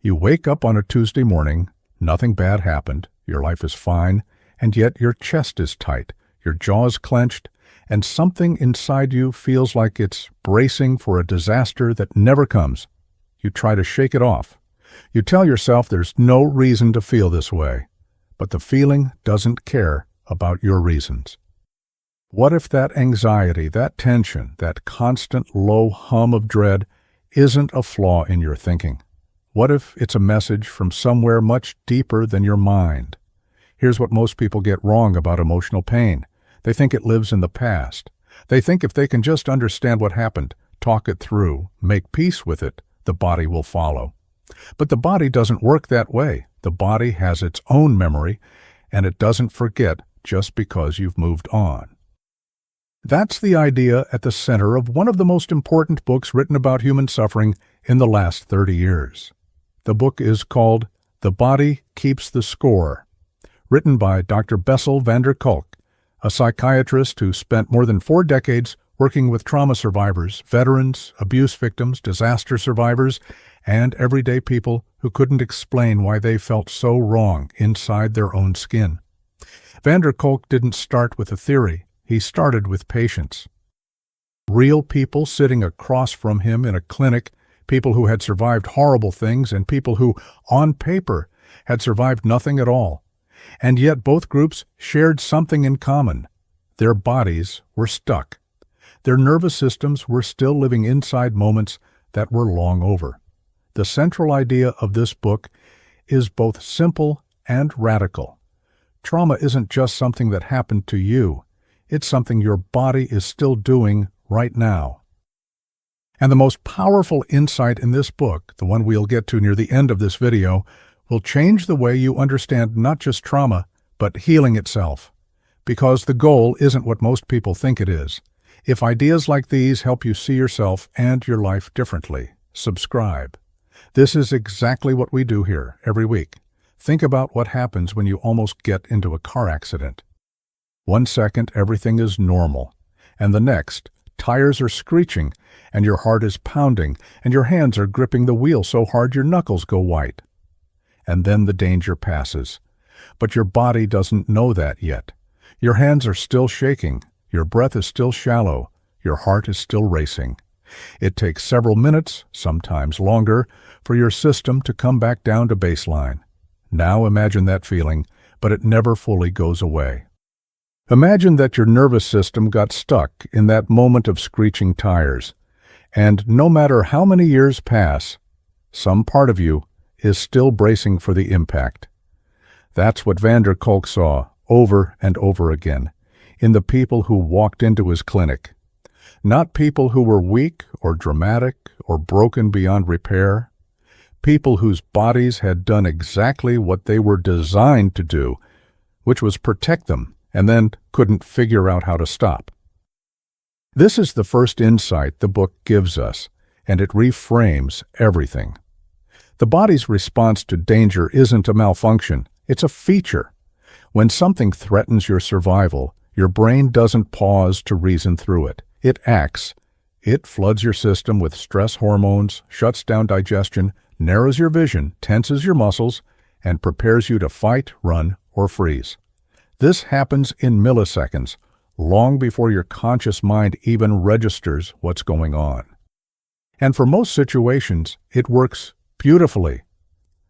You wake up on a Tuesday morning, nothing bad happened, your life is fine, and yet your chest is tight, your jaw's clenched, and something inside you feels like it's bracing for a disaster that never comes. You try to shake it off. You tell yourself there's no reason to feel this way, but the feeling doesn't care about your reasons. What if that anxiety, that tension, that constant low hum of dread isn't a flaw in your thinking? What if it's a message from somewhere much deeper than your mind? Here's what most people get wrong about emotional pain. They think it lives in the past. They think if they can just understand what happened, talk it through, make peace with it, the body will follow. But the body doesn't work that way. The body has its own memory, and it doesn't forget just because you've moved on. That's the idea at the center of one of the most important books written about human suffering in the last 30 years. The book is called The Body Keeps the Score, written by Dr. Bessel Kolk, a psychiatrist who spent more than 4 decades working with trauma survivors, veterans, abuse victims, disaster survivors, and everyday people who couldn't explain why they felt so wrong inside their own skin. Kolk didn't start with a theory. He started with patients. Real people sitting across from him in a clinic, people who had survived horrible things and people who, on paper, had survived nothing at all. And yet both groups shared something in common. Their bodies were stuck. Their nervous systems were still living inside moments that were long over. The central idea of this book is both simple and radical. Trauma isn't just something that happened to you. It's something your body is still doing right now. And the most powerful insight in this book, the one we'll get to near the end of this video, will change the way you understand not just trauma, but healing itself. Because the goal isn't what most people think it is. If ideas like these help you see yourself and your life differently, subscribe. This is exactly what we do here every week. Think about what happens when you almost get into a car accident. 1 second, everything is normal, and the next, tires are screeching, and your heart is pounding, and your hands are gripping the wheel so hard your knuckles go white. And then the danger passes. But your body doesn't know that yet. Your hands are still shaking, your breath is still shallow, your heart is still racing. It takes several minutes, sometimes longer, for your system to come back down to baseline. Now imagine that feeling, but it never fully goes away. Imagine that your nervous system got stuck in that moment of screeching tires, and no matter how many years pass, some part of you is still bracing for the impact. That's what Kolk saw over and over again in the people who walked into his clinic. Not people who were weak or dramatic or broken beyond repair. People whose bodies had done exactly what they were designed to do, which was protect them, and then couldn't figure out how to stop. This is the first insight the book gives us, and it reframes everything. The body's response to danger isn't a malfunction, it's a feature. When something threatens your survival, your brain doesn't pause to reason through it. It acts. It floods your system with stress hormones, shuts down digestion, narrows your vision, tenses your muscles, and prepares you to fight, run, or freeze. This happens in milliseconds, long before your conscious mind even registers what's going on. And for most situations, it works beautifully.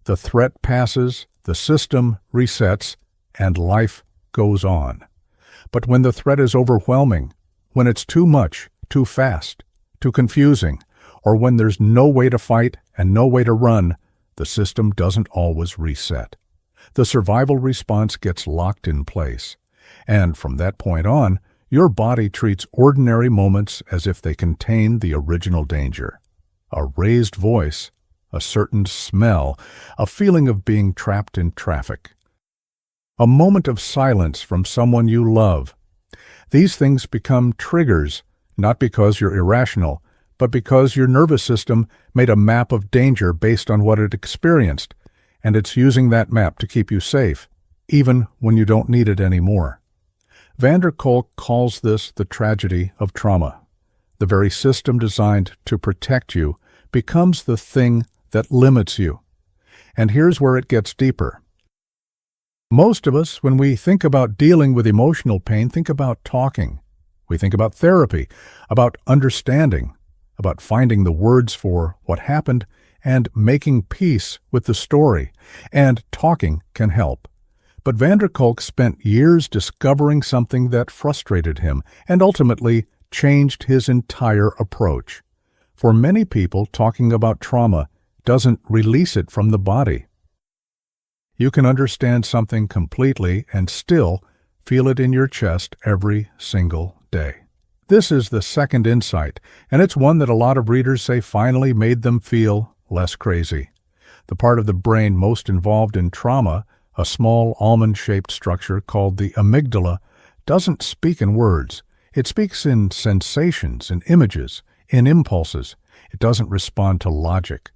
The threat passes, the system resets, and life goes on. But when the threat is overwhelming, when it's too much, too fast, too confusing, or when there's no way to fight and no way to run, the system doesn't always reset. The survival response gets locked in place, and from that point on, your body treats ordinary moments as if they contain the original danger. A raised voice, a certain smell, a feeling of being trapped in traffic. A moment of silence from someone you love. These things become triggers, not because you're irrational, but because your nervous system made a map of danger based on what it experienced, and it's using that map to keep you safe, even when you don't need it anymore. Kolk calls this the tragedy of trauma. The very system designed to protect you becomes the thing that limits you. And here's where it gets deeper. Most of us, when we think about dealing with emotional pain, think about talking. We think about therapy, about understanding, about finding the words for what happened and making peace with the story. And talking can help. But van der Kolk spent years discovering something that frustrated him and ultimately changed his entire approach. For many people, talking about trauma doesn't release it from the body. You can understand something completely and still feel it in your chest every single day. This is the second insight, and it's one that a lot of readers say finally made them feel less crazy. The part of the brain most involved in trauma, a small almond-shaped structure called the amygdala, doesn't speak in words. It speaks in sensations, in images, in impulses. It doesn't respond to logic.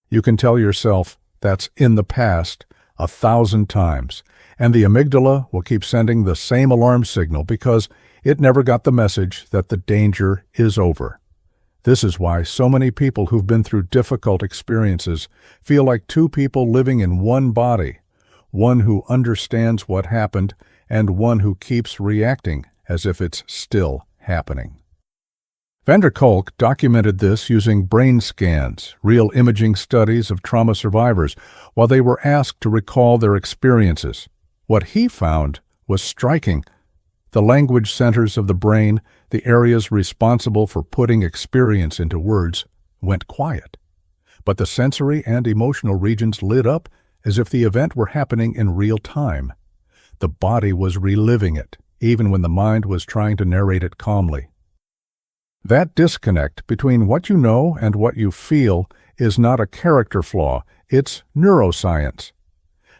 You can tell yourself that's in the past 1,000 times, and the amygdala will keep sending the same alarm signal because it never got the message that the danger is over. This is why so many people who've been through difficult experiences feel like two people living in one body, one who understands what happened and one who keeps reacting as if it's still happening. Van der Kolk documented this using brain scans, real imaging studies of trauma survivors, while they were asked to recall their experiences. What he found was striking. The language centers of the brain, the areas responsible for putting experience into words, went quiet. But the sensory and emotional regions lit up as if the event were happening in real time. The body was reliving it, even when the mind was trying to narrate it calmly. That disconnect between what you know and what you feel is not a character flaw, it's neuroscience.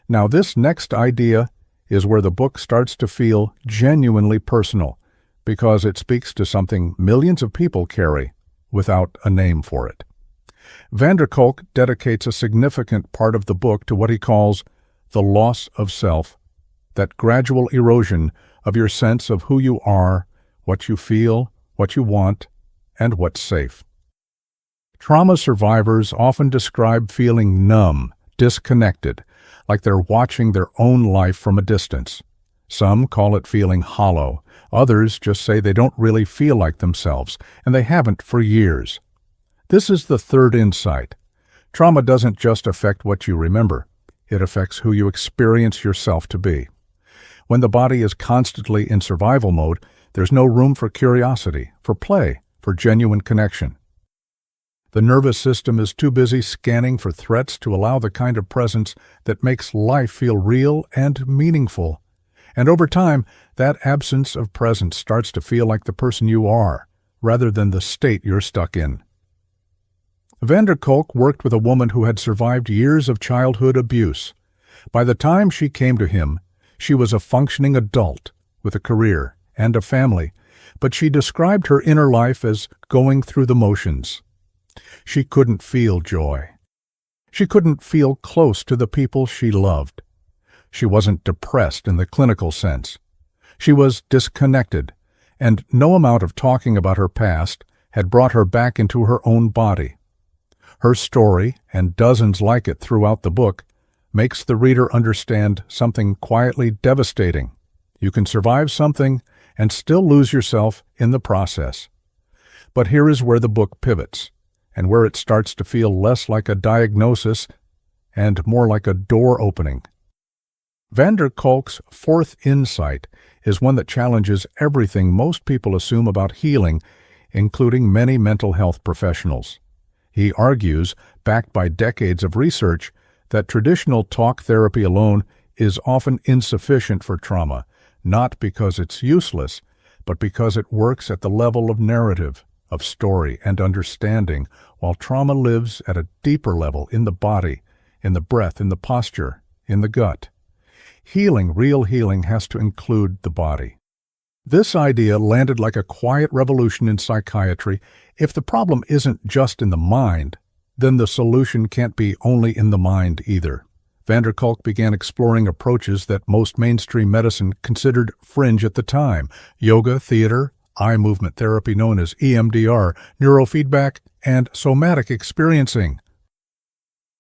Now, this next idea is where the book starts to feel genuinely personal, because it speaks to something millions of people carry without a name for it. Van der Kolk dedicates a significant part of the book to what he calls the loss of self, that gradual erosion of your sense of who you are, what you feel, what you want, and what's safe. Trauma survivors often describe feeling numb, disconnected, like they're watching their own life from a distance. Some call it feeling hollow. Others just say they don't really feel like themselves, and they haven't for years. This is the third insight. Trauma doesn't just affect what you remember. It affects who you experience yourself to be. When the body is constantly in survival mode, there's no room for curiosity, for play, for genuine connection. The nervous system is too busy scanning for threats to allow the kind of presence that makes life feel real and meaningful. And over time, that absence of presence starts to feel like the person you are, rather than the state you're stuck in. Van der Kolk worked with a woman who had survived years of childhood abuse. By the time she came to him, she was a functioning adult with a career and a family, but she described her inner life as going through the motions. She couldn't feel joy. She couldn't feel close to the people she loved. She wasn't depressed in the clinical sense. She was disconnected, and no amount of talking about her past had brought her back into her own body. Her story, and dozens like it throughout the book, makes the reader understand something quietly devastating. You can survive something and still lose yourself in the process. But here is where the book pivots, and where it starts to feel less like a diagnosis and more like a door opening. Van der Kolk's fourth insight is one that challenges everything most people assume about healing, including many mental health professionals. He argues, backed by decades of research, that traditional talk therapy alone is often insufficient for trauma, not because it's useless, but because it works at the level of narrative, of story and understanding, while trauma lives at a deeper level in the body, in the breath, in the posture, in the gut. Healing, real healing, has to include the body. This idea landed like a quiet revolution in psychiatry. If the problem isn't just in the mind, then the solution can't be only in the mind either. Van der Kolk began exploring approaches that most mainstream medicine considered fringe at the time: yoga, theater, eye movement therapy known as EMDR, neurofeedback, and somatic experiencing.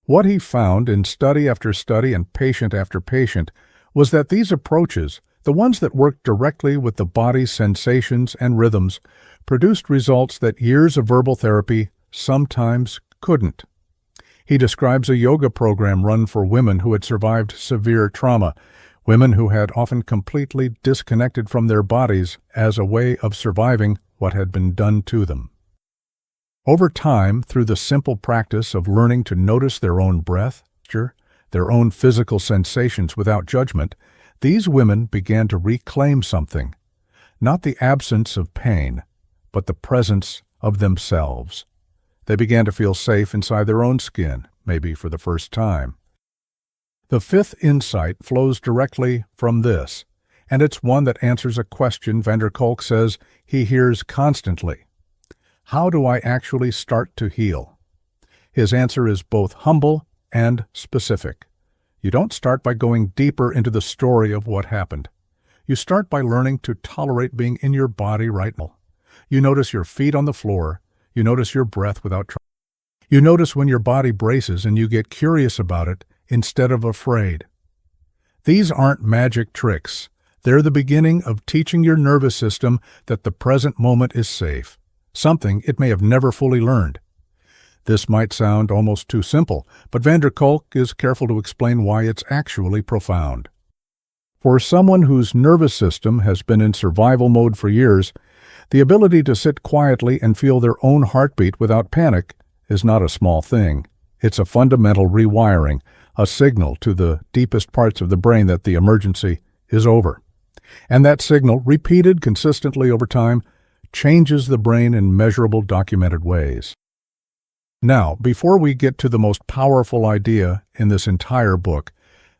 What he found in study after study and patient after patient was that these approaches, the ones that worked directly with the body's sensations and rhythms, produced results that years of verbal therapy sometimes couldn't. He describes a yoga program run for women who had survived severe trauma, women who had often completely disconnected from their bodies as a way of surviving what had been done to them. Over time, through the simple practice of learning to notice their own breath, their own physical sensations without judgment, these women began to reclaim something, not the absence of pain, but the presence of themselves. They began to feel safe inside their own skin, maybe for the first time. The fifth insight flows directly from this, and it's one that answers a question Kolk says he hears constantly. How do I actually start to heal? His answer is both humble and specific. You don't start by going deeper into the story of what happened. You start by learning to tolerate being in your body right now. You notice your feet on the floor. You notice your breath without trying. You notice when your body braces and you get curious about it instead of afraid. These aren't magic tricks. They're the beginning of teaching your nervous system that the present moment is safe, something it may have never fully learned. This might sound almost too simple, but Kolk is careful to explain why it's actually profound. For someone whose nervous system has been in survival mode for years, the ability to sit quietly and feel their own heartbeat without panic is not a small thing. It's a fundamental rewiring, a signal to the deepest parts of the brain that the emergency is over. And that signal, repeated consistently over time, changes the brain in measurable, documented ways. Now, before we get to the most powerful idea in this entire book,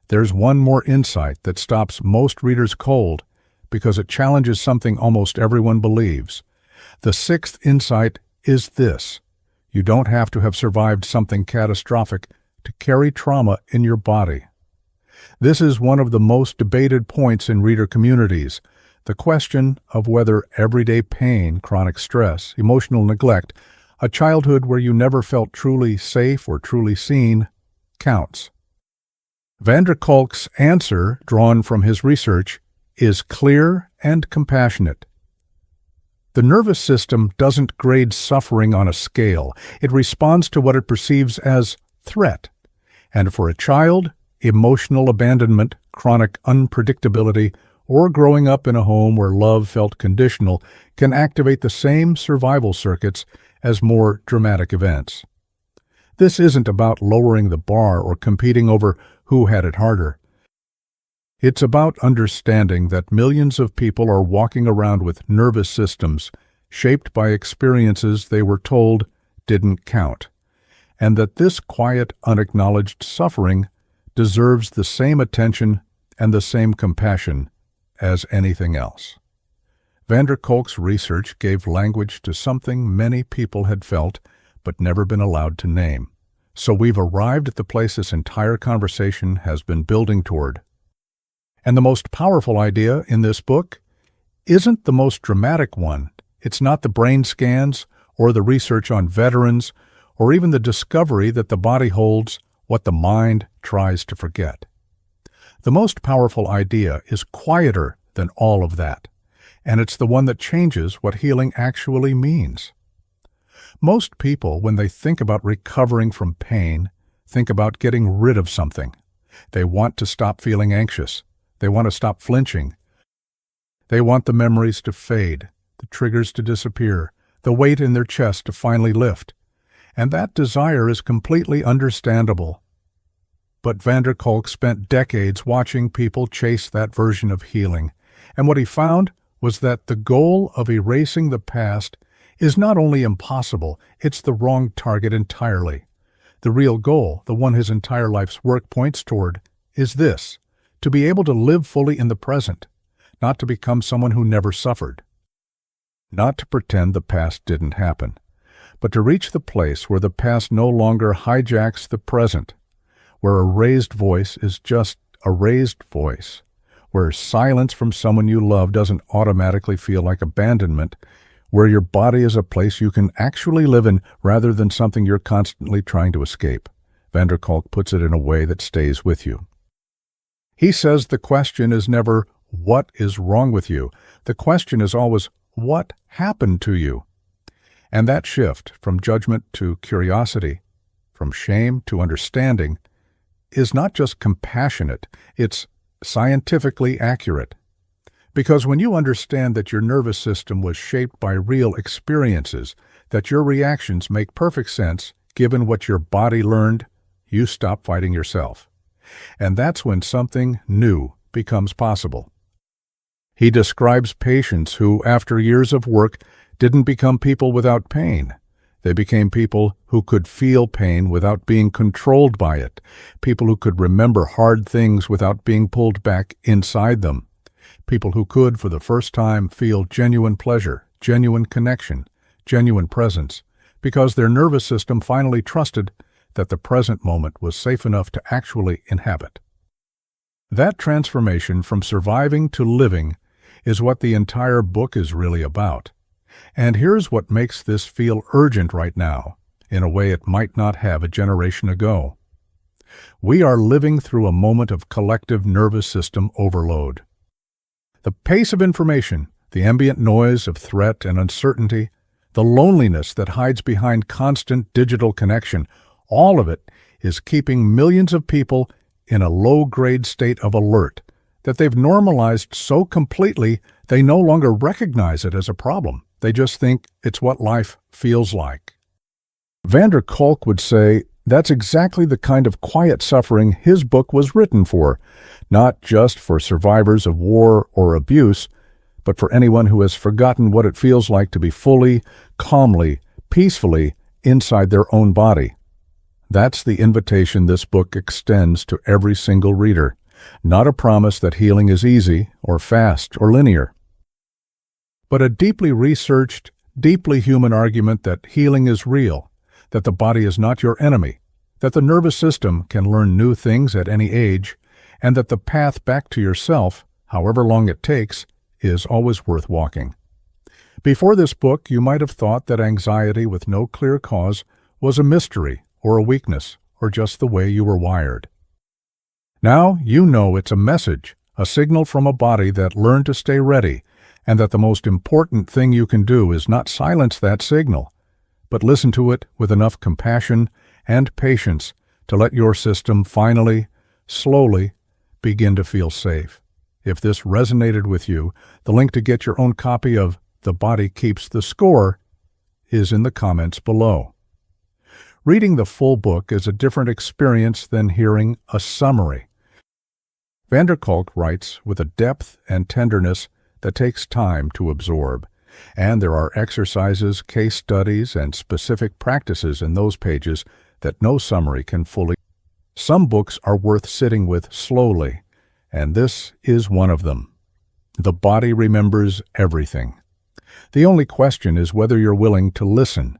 there's one more insight that stops most readers cold because it challenges something almost everyone believes. The sixth insight is this: you don't have to have survived something catastrophic to carry trauma in your body. This is one of the most debated points in reader communities, the question of whether everyday pain, chronic stress, emotional neglect, a childhood where you never felt truly safe or truly seen, counts. Kolk's answer, drawn from his research, is clear and compassionate. The nervous system doesn't grade suffering on a scale. It responds to what it perceives as threat. And for a child, emotional abandonment, chronic unpredictability, or growing up in a home where love felt conditional can activate the same survival circuits as more dramatic events. This isn't about lowering the bar or competing over who had it harder. It's about understanding that millions of people are walking around with nervous systems shaped by experiences they were told didn't count, and that this quiet, unacknowledged suffering deserves the same attention and the same compassion as anything else. Kolk's research gave language to something many people had felt but never been allowed to name. So we've arrived at the place this entire conversation has been building toward. And the most powerful idea in this book isn't the most dramatic one. It's not the brain scans or the research on veterans or even the discovery that the body holds what the mind tries to forget. The most powerful idea is quieter than all of that, and it's the one that changes what healing actually means. Most people, when they think about recovering from pain, think about getting rid of something. They want to stop feeling anxious. They want to stop flinching. They want the memories to fade, the triggers to disappear, the weight in their chest to finally lift. And that desire is completely understandable. But Kolk spent decades watching people chase that version of healing, and what he found was that the goal of erasing the past is not only impossible, it's the wrong target entirely. The real goal, the one his entire life's work points toward, is this: to be able to live fully in the present, not to become someone who never suffered. Not to pretend the past didn't happen, but to reach the place where the past no longer hijacks the present, where a raised voice is just a raised voice, where silence from someone you love doesn't automatically feel like abandonment, where your body is a place you can actually live in rather than something you're constantly trying to escape. Kolk puts it in a way that stays with you. He says the question is never, what is wrong with you? The question is always, what happened to you? And that shift from judgment to curiosity, from shame to understanding, is not just compassionate, it's scientifically accurate. Because when you understand that your nervous system was shaped by real experiences, that your reactions make perfect sense given what your body learned, you stop fighting yourself. And that's when something new becomes possible. He describes patients who, after years of work, didn't become people without pain. They became people who could feel pain without being controlled by it, people who could remember hard things without being pulled back inside them, people who could, for the first time, feel genuine pleasure, genuine connection, genuine presence, because their nervous system finally trusted that the present moment was safe enough to actually inhabit. That transformation from surviving to living is what the entire book is really about. And here's what makes this feel urgent right now, in a way it might not have a generation ago. We are living through a moment of collective nervous system overload. The pace of information, the ambient noise of threat and uncertainty, the loneliness that hides behind constant digital connection, all of it is keeping millions of people in a low-grade state of alert that they've normalized so completely they no longer recognize it as a problem. They just think it's what life feels like. Kolk would say that's exactly the kind of quiet suffering his book was written for, not just for survivors of war or abuse, but for anyone who has forgotten what it feels like to be fully, calmly, peacefully inside their own body. That's the invitation this book extends to every single reader, not a promise that healing is easy or fast or linear, but a deeply researched, deeply human argument that healing is real, that the body is not your enemy, that the nervous system can learn new things at any age, and that the path back to yourself, however long it takes, is always worth walking. Before this book, you might have thought that anxiety with no clear cause was a mystery or a weakness or just the way you were wired. Now you know it's a message, a signal from a body that learned to stay ready, and that the most important thing you can do is not silence that signal, but listen to it with enough compassion and patience to let your system finally, slowly, begin to feel safe. If this resonated with you, the link to get your own copy of The Body Keeps the Score is in the comments below. Reading the full book is a different experience than hearing a summary. Kolk writes with a depth and tenderness that takes time to absorb, and there are exercises, case studies, and specific practices in those pages that no summary can fully. Some books are worth sitting with slowly, and this is one of them. The body remembers everything. The only question is whether you're willing to listen,